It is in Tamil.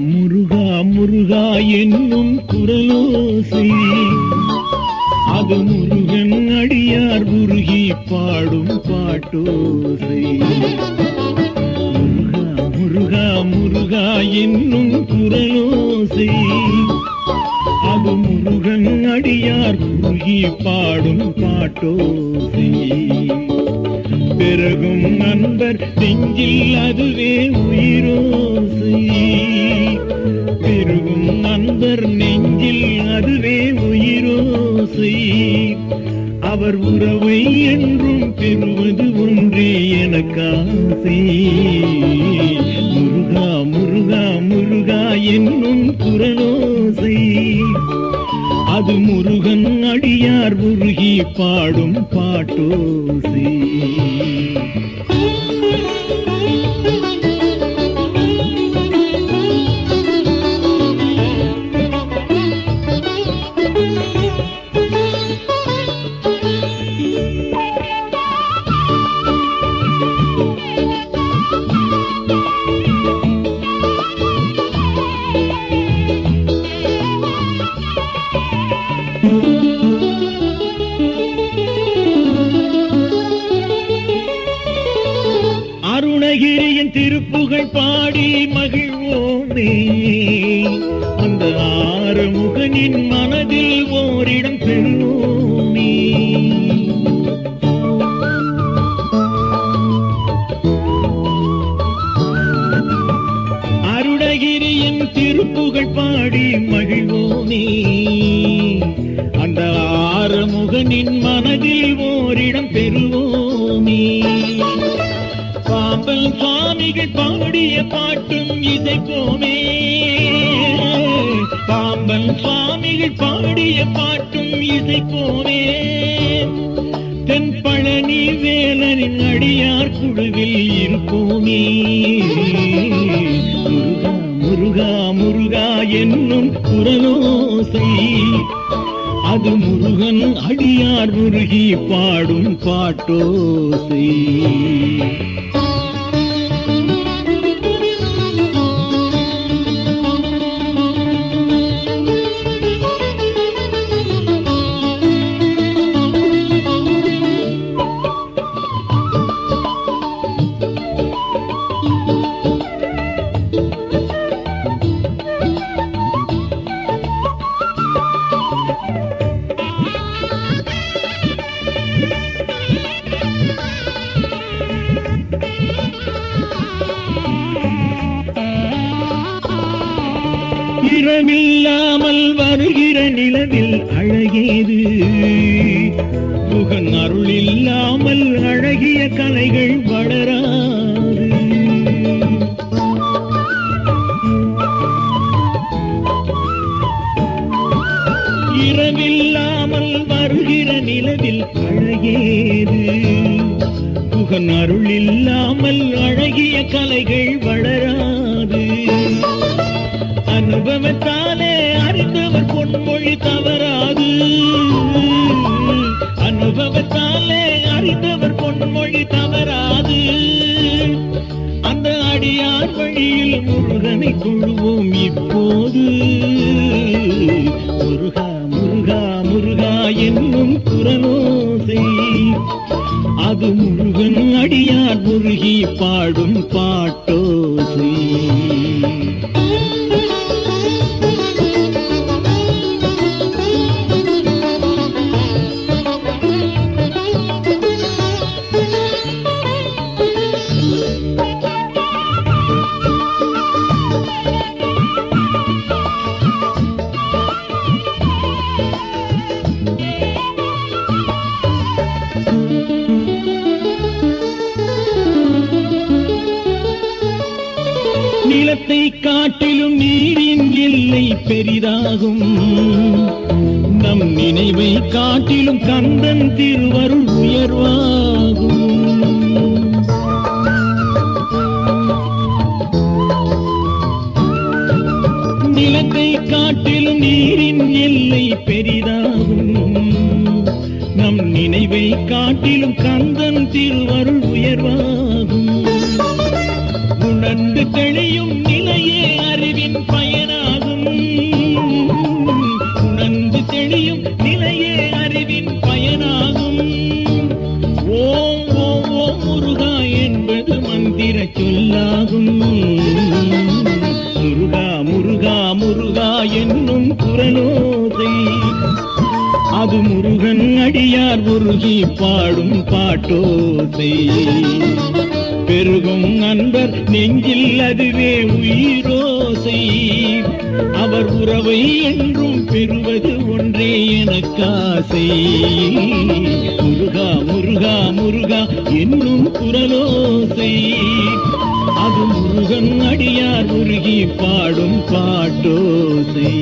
முருகா முருகா என்னும் குரலோசை அது முருகன் அடியார் உருகி பாடும் பாட்டோசை. முருகா முருகா முருகா என்னும் குரலோசை அது முருகன் அடியார் உருகி பாடும் பாட்டோசை. பெருகும் நண்பர் நெஞ்சில் அதுவே உயிரோசை. பெருகும் நண்பர் நெஞ்சில் அதுவே உயிரோசை. அவர் உறவை என்றும் பெறுவது ஒன்றே எனக்காசை. முருகா முருகா முருகா என்னும் குரலோசை அது முருகன் அடியார் உருகி பாடும் பாட்டோசை. அருணகிரியின் திருப்புகழ் பாடி மகிழ்வோமே அந்த ஆறுமுகனின் மனதில் ஓரிடம் பெறுவோமே. அருணகிரியின் திருப்புகழ் பாடி மகிழ்வோமே அந்த ஆறுமுகனின் மனதில் ஓரிடம் பெறுவோமே. பாம்பன் சுவாமிகள் பாடிய பாட்டும் இசைப்போமே. பாம்பன் சுவாமிகள் பாடிய பாட்டும் இசைப்போமே. தென் பழனி வேலனின் அடியார் குழுவில் இருப்போமே. முருகா முருகா முருகா என்னும் குரலோசை அது முருகன் அடியார் உருகி பாடும் பாட்டோசை. இரவில்லாமல் வருகிற நிலவில் அழகேது முகன் அருள் இல்லாமல் அழகிய கலைகள் வளராது. இரவில்லாமல் வருகிற நிலவில் அழகேது முகன் அருள் இல்லாமல் அழகிய கலைகள் வளராது. அனுபவத்தாலே அறிந்தவர் பொன்மொழி தவறாது. அனுபவத்தாலே அறிந்தவர் பொன்மொழி தவறாது. அந்த அடியார் வழியில் முருகனை கொள்வோம் இப்போது. முருகா முருகா முருகா என்னும் குரலோசை அது முருகன் அடியார் முருகி பாடும் பாட்டோசை. நிலத்தை காட்டிலும் நீரின் எல்லை பெரிதாகும். நம் நினைவை காட்டிலும் கந்தன் திருவருள் உயர்வாகும். நிலத்தை காட்டிலும் நீரின் எல்லை பெரிதாகும். நம் நினைவை காட்டிலும் கந்தன் திருவருள் உயர்வாகும். உணர்ந்து தெளியும் நிலையே அறிவின் அடியார் உருகி பாடும் பாட்டோசை பெருகும் அன்பர் நெஞ்சில் அதுவே உயிரோசை அவர் உறவை என்றும் பெறுவது ஒன்றே எனக்காசை முருகா முருகா முருகா என்னும் குரலோசை அது முருகன் அடியார் உருகி பாடும் பாட்டோசை